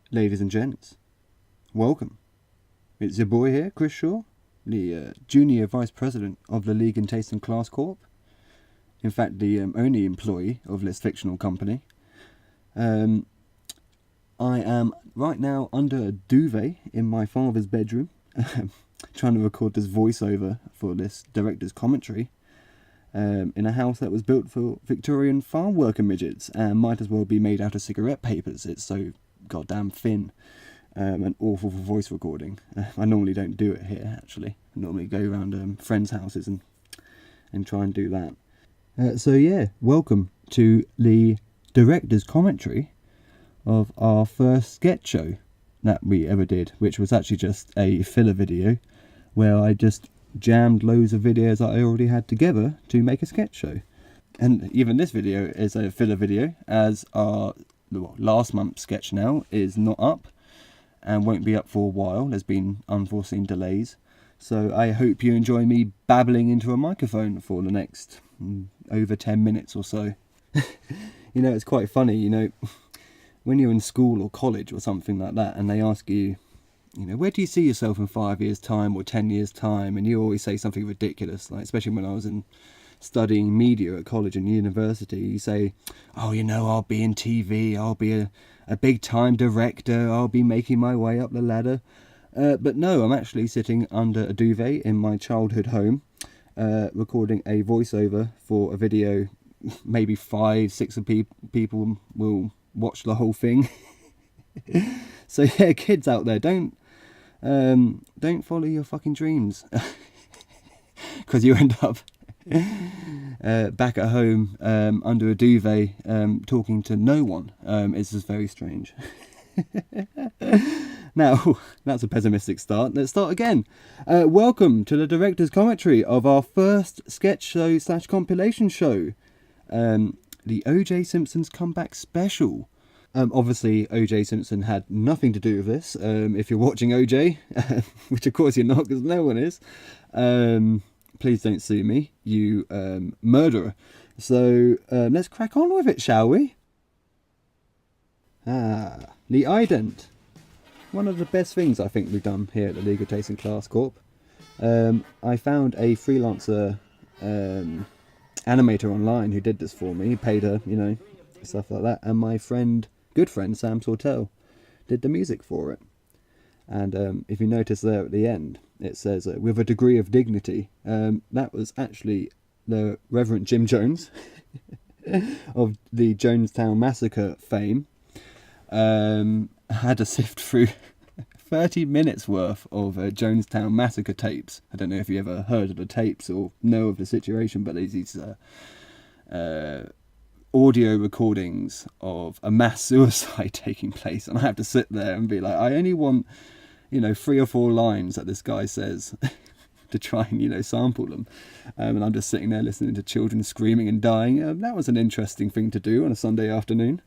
Ladies and gents, welcome. It's your boy here, Chris Shaw, the Junior Vice President of the League in Taste and Class Corp. In fact, the only employee of this fictional company. I am right now under a duvet in my father's bedroom, trying to record this voiceover for this director's commentary, in a house that was built for Victorian farm worker midgets and might as well be made out of cigarette papers. It's so goddamn thin and awful for voice recording. I normally don't do it here, actually. I normally go around friends' houses and try and do that. So yeah, welcome to the director's commentary of our first sketch show that we ever did, which was actually just a filler video where I just jammed loads of videos that I already had together to make a sketch show. And even this video is a filler video, as our last month's sketch now is not up and won't be up for a while. There's been unforeseen delays, so I hope you enjoy me babbling into a microphone for the next over 10 minutes or so. You know, it's quite funny, when you're in school or college or something like that and they ask you, where do you see yourself in 5 years time or 10 years time, and you always say something ridiculous, like especially when I was studying media at college and university, you say, I'll be in TV, I'll be a big time director, I'll be making my way up the ladder. But no, I'm actually sitting under a duvet in my childhood home, recording a voiceover for a video. Maybe 5-6 of people will watch the whole thing. So yeah, kids out there, don't follow your fucking dreams, because you end up back at home under a duvet talking to no one. It's just very strange. Now, that's a pessimistic start. Let's start again. Welcome to the director's commentary of our first sketch show / compilation show, the O.J. Simpson's Comeback Special. Obviously, O.J. Simpson had nothing to do with this. If you're watching O.J., which of course you're not, because no one is, please don't sue me, you murderer. So let's crack on with it, shall we? The ident. One of the best things I think we've done here at the League of Taste and Class Corp. I found a freelancer animator online who did this for me. He paid her, stuff like that. And my good friend Sam Sortel did the music for it. And if you notice there at the end, it says, with a degree of dignity. That was actually the Reverend Jim Jones of the Jonestown Massacre fame. Had to sift through 30 minutes worth of Jonestown Massacre tapes. I don't know if you ever heard of the tapes or know of the situation, but there's these audio recordings of a mass suicide taking place, and I have to sit there and be like, I only want 3 or 4 lines that this guy says to try and sample them, and I'm just sitting there listening to children screaming and dying. That was an interesting thing to do on a Sunday afternoon,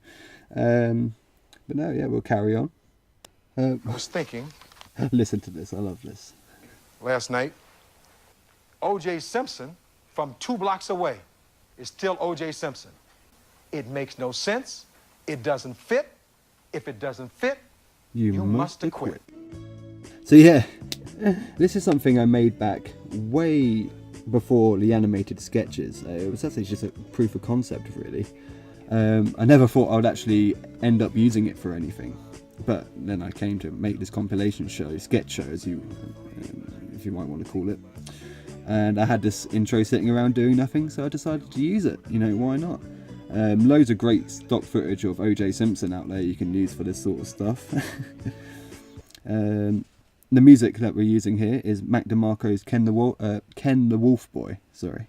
but no, yeah, we'll carry on. I was thinking, listen to this, I love this. last night, O.J. Simpson from 2 blocks away is still O.J. Simpson. It makes no sense. It doesn't fit. If it doesn't fit, you must acquit. So yeah, this is something I made back way before the animated sketches. It was actually just a proof of concept, really. I never thought I would actually end up using it for anything, but then I came to make this compilation show, sketch show, as if you might want to call it. And I had this intro sitting around doing nothing, so I decided to use it. Why not? Loads of great stock footage of O.J. Simpson out there you can use for this sort of stuff. The music that we're using here is Mac DeMarco's Ken the Wolf Boy. Sorry,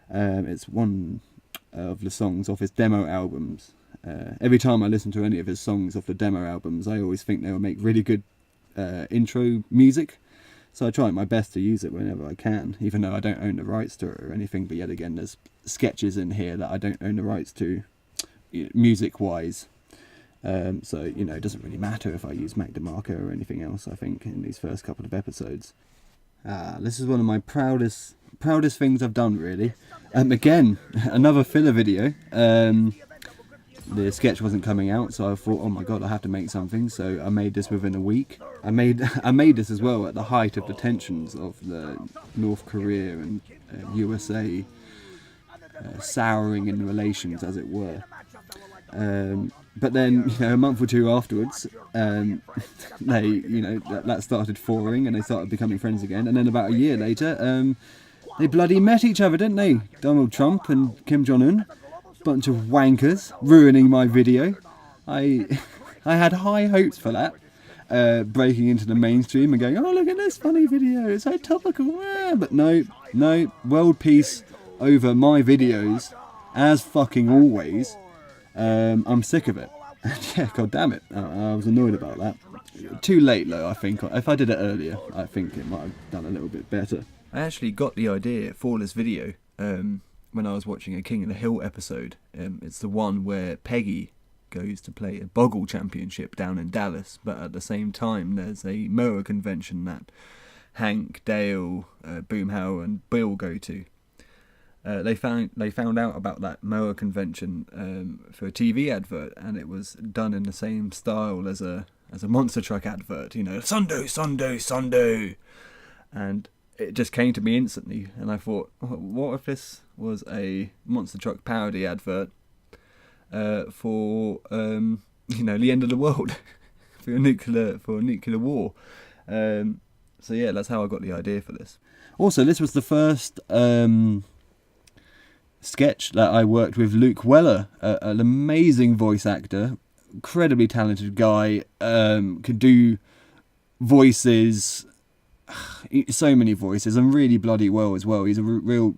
it's one of the songs off his demo albums. Every time I listen to any of his songs off the demo albums, I always think they'll make really good intro music. So I try my best to use it whenever I can, even though I don't own the rights to it or anything. But yet again, there's sketches in here that I don't own the rights to, music-wise. So, it doesn't really matter if I use Mac DeMarco or anything else, I think, in these first couple of episodes. This is one of my proudest things I've done, really. Again, another filler video. the sketch wasn't coming out, so I thought, oh my god, I have to make something. So I made this within a week. I made this as well at the height of the tensions of the North Korea and USA souring in relations, as it were. But then, a month or two afterwards, they, that started thawing and they started becoming friends again. And then about a year later, they bloody met each other, didn't they? Donald Trump and Kim Jong-un. Bunch of wankers ruining my video. I had high hopes for that. Breaking into the mainstream and going, oh, look at this funny video, it's so topical. But no, world peace over my videos, as fucking always. I'm sick of it. Yeah, god damn it. I was annoyed about that. Too late though, I think. If I did it earlier, I think it might have done a little bit better. I actually got the idea for this video when I was watching a King of the Hill episode. It's the one where Peggy goes to play a Boggle Championship down in Dallas, but at the same time there's a Moa convention that Hank, Dale, Boomhauer and Bill go to. They found out about that Moa convention for a TV advert, and it was done in the same style as a monster truck advert, Sunday, and it just came to me instantly, and I thought, what if this was a monster truck parody advert for the end of the world, for a nuclear war. So yeah, that's how I got the idea for this. Also, this was the first sketch that I worked with Luke Weller, an amazing voice actor, incredibly talented guy, could do voices, so many voices, and really bloody well as well. He's a real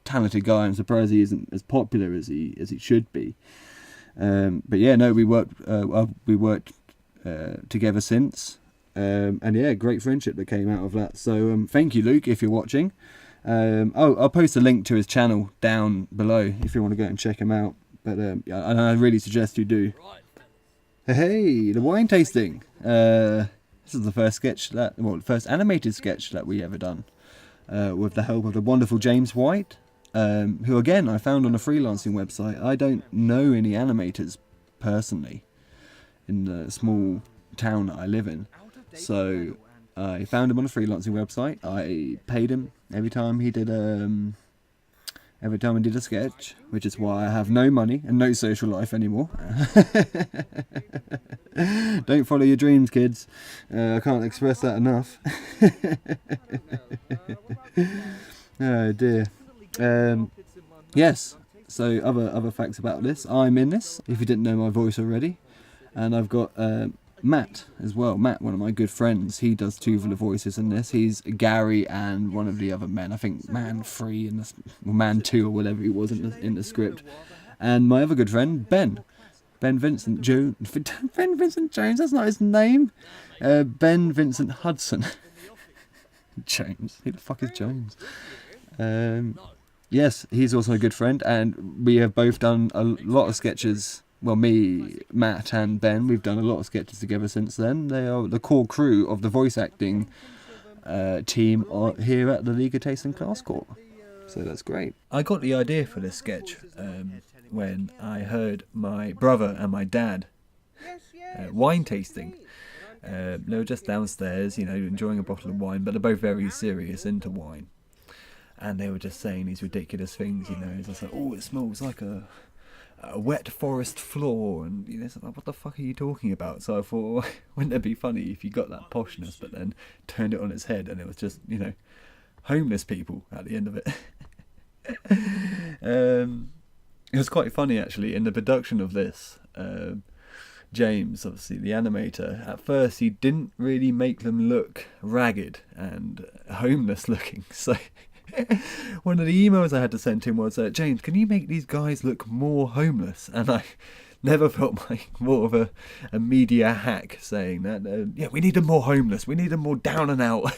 talented guy. I'm surprised he isn't as popular as he should be. But yeah, no, we worked together since, and yeah, great friendship that came out of that. So thank you, Luke, if you're watching. I'll post a link to his channel down below if you want to go and check him out. But yeah, I really suggest you do. Hey, the wine tasting. This is the first animated sketch that we ever done, with the help of the wonderful James White, who again I found on a freelancing website. I don't know any animators personally in the small town that I live in, so I found him on a freelancing website. I paid him every time he did a sketch, which is why I have no money and no social life anymore. Don't follow your dreams, kids. I can't express that enough. Oh dear. Yes. So other facts about this. I'm in this, if you didn't know my voice already, and I've got Matt as well. Matt, one of my good friends, he does two of the voices in this. He's Gary and one of the other men. I think Man 3 or Man 2 or whatever he was in the script. And my other good friend Ben Vincent Jones. Ben Vincent Jones. That's not his name. Ben Vincent Hudson. Jones. Who the fuck is Jones? Yes, he's also a good friend, and we have both done a lot of sketches. Well, me, Matt and Ben, we've done a lot of sketches together since then. They are the core crew of the voice acting team here at the League of Taste and Class Corp. So that's great. I got the idea for this sketch when I heard my brother and my dad wine tasting. They were just downstairs, enjoying a bottle of wine, but they're both very serious into wine. And they were just saying these ridiculous things, It's just like, oh, it smells like a wet forest floor, and it's like, what the fuck are you talking about? So I thought, wouldn't it be funny if you got that poshness but then turned it on its head and it was just homeless people at the end of it. It was quite funny actually in the production of this. James, obviously the animator, at first he didn't really make them look ragged and homeless looking, so one of the emails I had to send him was, James, can you make these guys look more homeless? And I never felt like more of a media hack saying that. Yeah, we need them more homeless. We need them more down and out.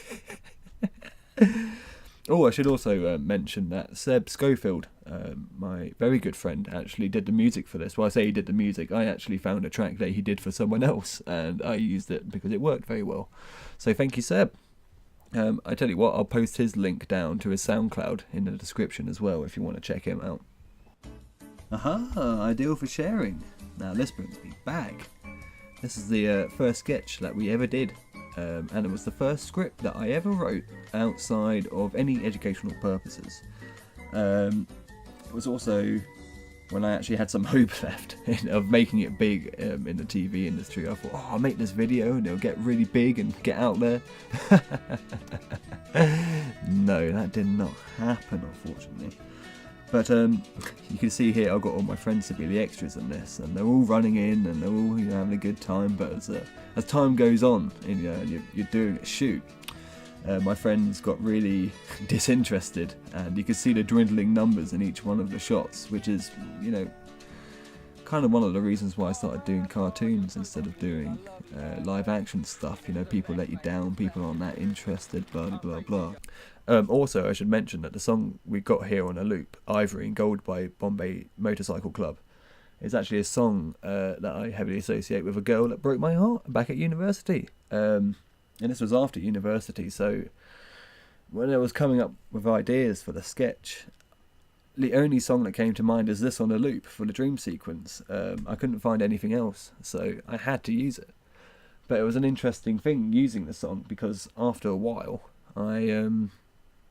Oh, I should also mention that Seb Schofield, my very good friend, actually did the music for this. Well, I say he did the music. I actually found a track that he did for someone else, and I used it because it worked very well. So thank you, Seb. I tell you what, I'll post his link down to his Soundcloud in the description as well if you want to check him out. Aha, ideal for sharing. Now this brings me back. This is the first sketch that we ever did, and it was the first script that I ever wrote outside of any educational purposes. It was also when I actually had some hope left of making it big in the TV industry. I thought, oh, I'll make this video and it'll get really big and get out there. No, that did not happen, unfortunately. But you can see here I've got all my friends to be the extras in this, and they're all running in and they're all having a good time. But as time goes on and you're doing a shoot, my friends got really disinterested, and you could see the dwindling numbers in each one of the shots, which is, kind of one of the reasons why I started doing cartoons instead of doing live action stuff. People let you down, people aren't that interested, blah blah blah. Also, I should mention that the song we got here on a loop, Ivory and Gold by Bombay Motorcycle Club, is actually a song that I heavily associate with a girl that broke my heart back at university. And this was after university, so when I was coming up with ideas for the sketch, the only song that came to mind is this on a loop for the dream sequence. I couldn't find anything else, so I had to use it. But it was an interesting thing using the song, because after a while, I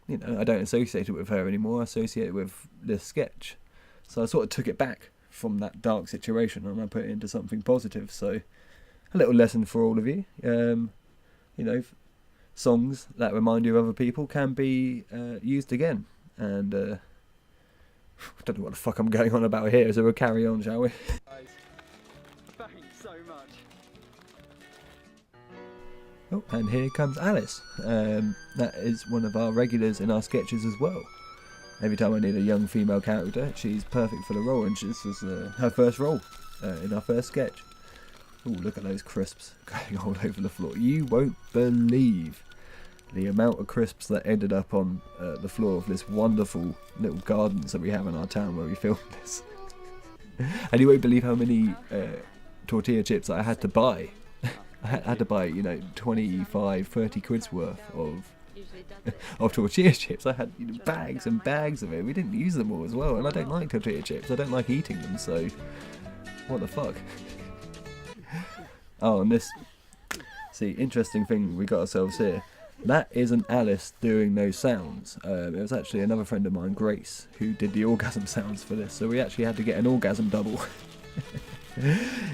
don't associate it with her anymore, I associate it with this sketch. So I sort of took it back from that dark situation and I put it into something positive. So a little lesson for all of you. Songs that remind you of other people can be used again. And I don't know what the fuck I'm going on about here, so we'll carry on, shall we? Thanks so much. Oh, and here comes Alice. That is one of our regulars in our sketches as well. Every time I need a young female character, she's perfect for the role, and this is her first role in our first sketch. Oh, look at those crisps going all over the floor. You won't believe the amount of crisps that ended up on the floor of this wonderful little gardens that we have in our town where we filmed this. And you won't believe how many tortilla chips I had to buy. I had to buy, 25, 30 quid's worth of tortilla chips. I had bags and bags of it. We didn't use them all as well, and I don't like tortilla chips. I don't like eating them, so what the fuck. Oh, and this, see, interesting thing we got ourselves here. That isn't Alice doing those sounds. It was actually another friend of mine, Grace, who did the orgasm sounds for this. So we actually had to get an orgasm double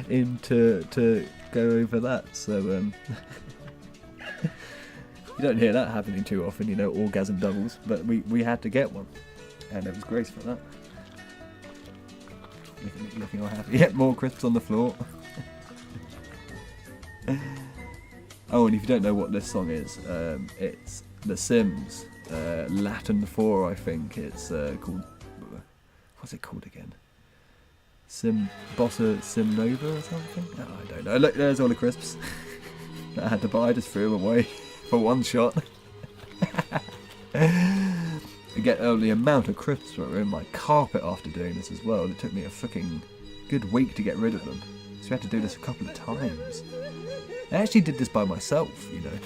in to go over that. So you don't hear that happening too often, orgasm doubles. But we had to get one, and it was Grace for that. Looking all happy. Yeah, more crisps on the floor. Oh, and if you don't know what this song is, it's The Sims, Latin 4, I think. It's called, what's it called again? Bossa Sim Nova or something? Oh, I don't know. Look, there's all the crisps that I had to buy. I just threw them away for one shot. The amount of crisps that were in my carpet after doing this as well. It took me a fucking good week to get rid of them. So we had to do this a couple of times. I actually did this by myself,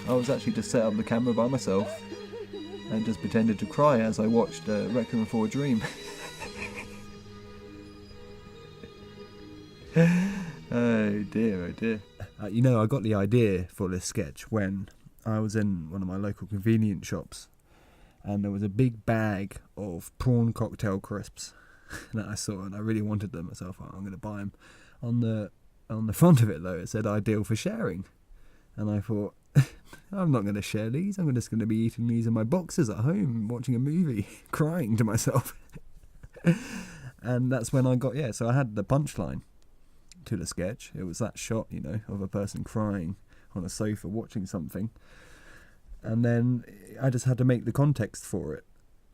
I was actually just set up the camera by myself and just pretended to cry as I watched Requiem for a Dream. Oh dear, oh dear. I got the idea for this sketch when I was in one of my local convenience shops, and there was a big bag of prawn cocktail crisps that I saw, and I really wanted them myself. I'm going to buy them. On the front of it, though, it said ideal for sharing. And I thought, I'm not going to share these. I'm just going to be eating these in my boxes at home, watching a movie, crying to myself. And that's when I got, so I had the punchline to the sketch. It was that shot, of a person crying on a sofa watching something. And then I just had to make the context for it.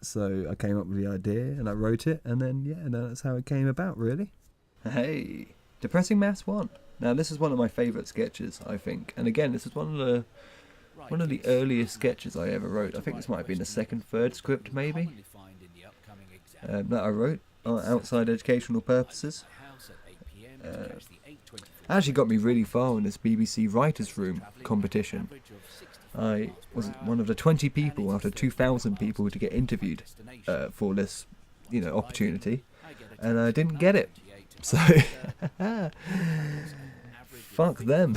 So I came up with the idea and I wrote it, and then, that's how it came about, really. Hey, Depressing Maths 1. Now, this is one of my favourite sketches, I think. And again, this is one of the earliest sketches I ever wrote. I think this might have been the second, third script, maybe, that I wrote outside educational purposes. Actually got me really far in this BBC Writers' Room competition. I was one of the 20 people out of 2,000 people to get interviewed for this, opportunity. and I didn't get it. So, fuck them.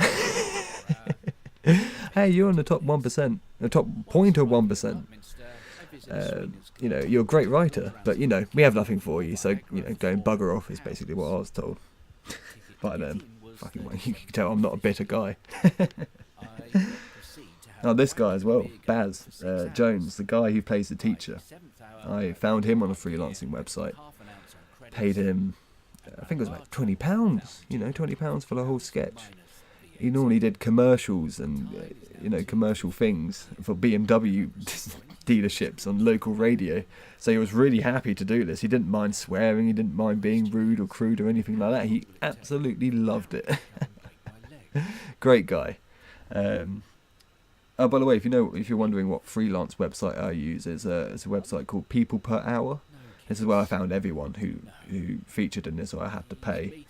Hey, you're in the top 1%, the top 0.1%. You know, you're a great writer, but, you know, we have nothing for you, so, you know, go and bugger off is basically what I was told. But, fucking well, you can tell I'm not a bitter guy. Oh, this guy as well, Baz Jones, the guy who plays the teacher. I found him on a freelancing website. Paid him, I think it was like £20, you know, £20 for the whole sketch. He normally did commercials and, you know, commercial things for BMW dealerships on local radio. So he was really happy to do this. He didn't mind swearing, he didn't mind being rude or crude or anything like that. He absolutely loved it. Great guy. Oh, by the way, if you're wondering what freelance website I use, it's a website called People Per Hour. This is where I found everyone who featured in this, or I had to pay.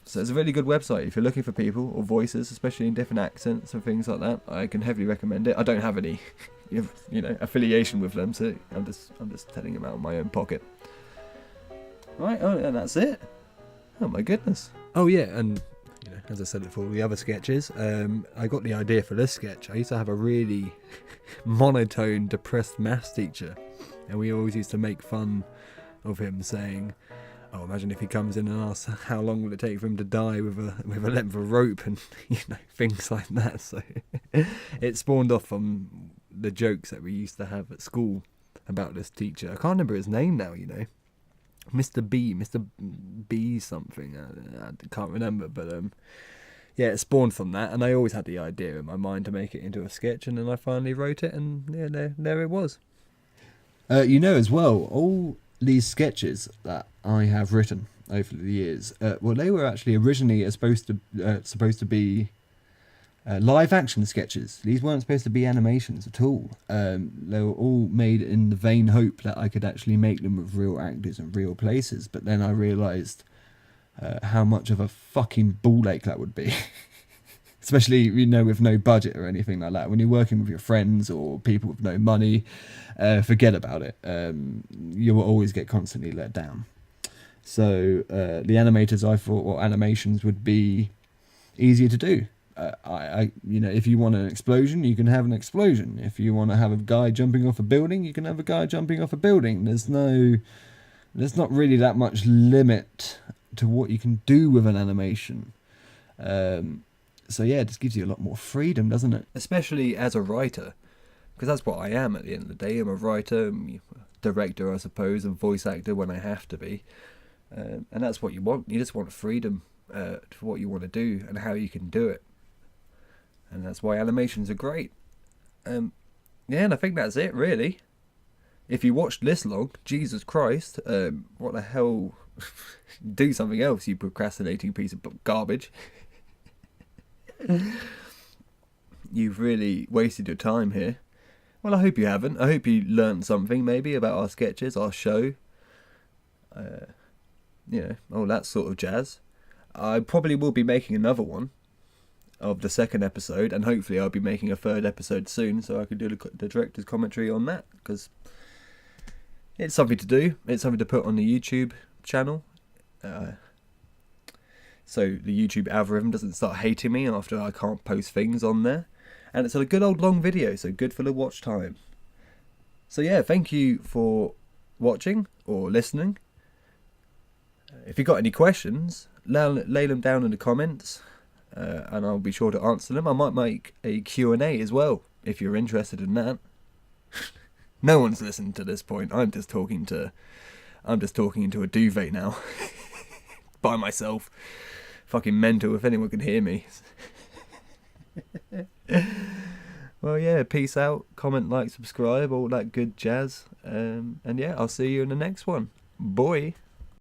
So it's a really good website if you're looking for people or voices, especially in different accents and things like that. I can heavily recommend it. I don't have any, you know, affiliation with them, so I'm just telling them out of my own pocket. Right, oh, and that's it. Oh my goodness. Oh yeah, and you know, as I said before, the other sketches, I got the idea for this sketch. I used to have a really monotone, depressed maths teacher, and we always used to make fun of him saying, oh, imagine if he comes in and asks how long will it take for him to die with a length of rope, and you know, things like that. So it spawned off from the jokes that we used to have at school about this teacher. I can't remember his name now, you know. Mr. B something. I can't remember, but yeah, it spawned from that, and I always had the idea in my mind to make it into a sketch, and then I finally wrote it, and yeah, there it was. You know, as well, all these sketches that I have written over the years, well, they were actually originally supposed to be live action sketches. These weren't supposed to be animations at all. They were all made in the vain hope that I could actually make them with real actors and real places, but then I realised how much of a fucking ball ache that would be. Especially, you know, with no budget or anything like that. When you're working with your friends or people with no money, forget about it. You will always get constantly let down. So the animators, I thought, or animations would be easier to do. You know, if you want an explosion, you can have an explosion. If you want to have a guy jumping off a building, you can have a guy jumping off a building. There's not really that much limit to what you can do with an animation. So yeah, it just gives you a lot more freedom, doesn't it? Especially as a writer, because that's what I am at the end of the day. I'm a writer, director, I suppose, and voice actor when I have to be. And that's what you want. You just want freedom for what you want to do and how you can do it. And that's why animations are great. Yeah, and I think that's it, really. If you watched this long, Jesus Christ, what the hell? Do something else, you procrastinating piece of garbage. You've really wasted your time here. Well, I hope you haven't. I hope you learned something, maybe, about our sketches, our show. You know, all that sort of jazz. I probably will be making another one of the second episode, and hopefully I'll be making a third episode soon, so I can do the director's commentary on that, because it's something to do. It's something to put on the YouTube channel. So the YouTube algorithm doesn't start hating me after I can't post things on there. And it's a good old long video, so good for the watch time. So yeah, thank you for watching or listening. If you've got any questions, lay them down in the comments, and I'll be sure to answer them. I might make a Q&A as well, if you're interested in that. No one's listened to this point. I'm just talking into a duvet now. By myself. Fucking mental, if anyone can hear me. Well, yeah, peace out, comment, like, subscribe, all that good jazz. And yeah, I'll see you in the next one. Boy.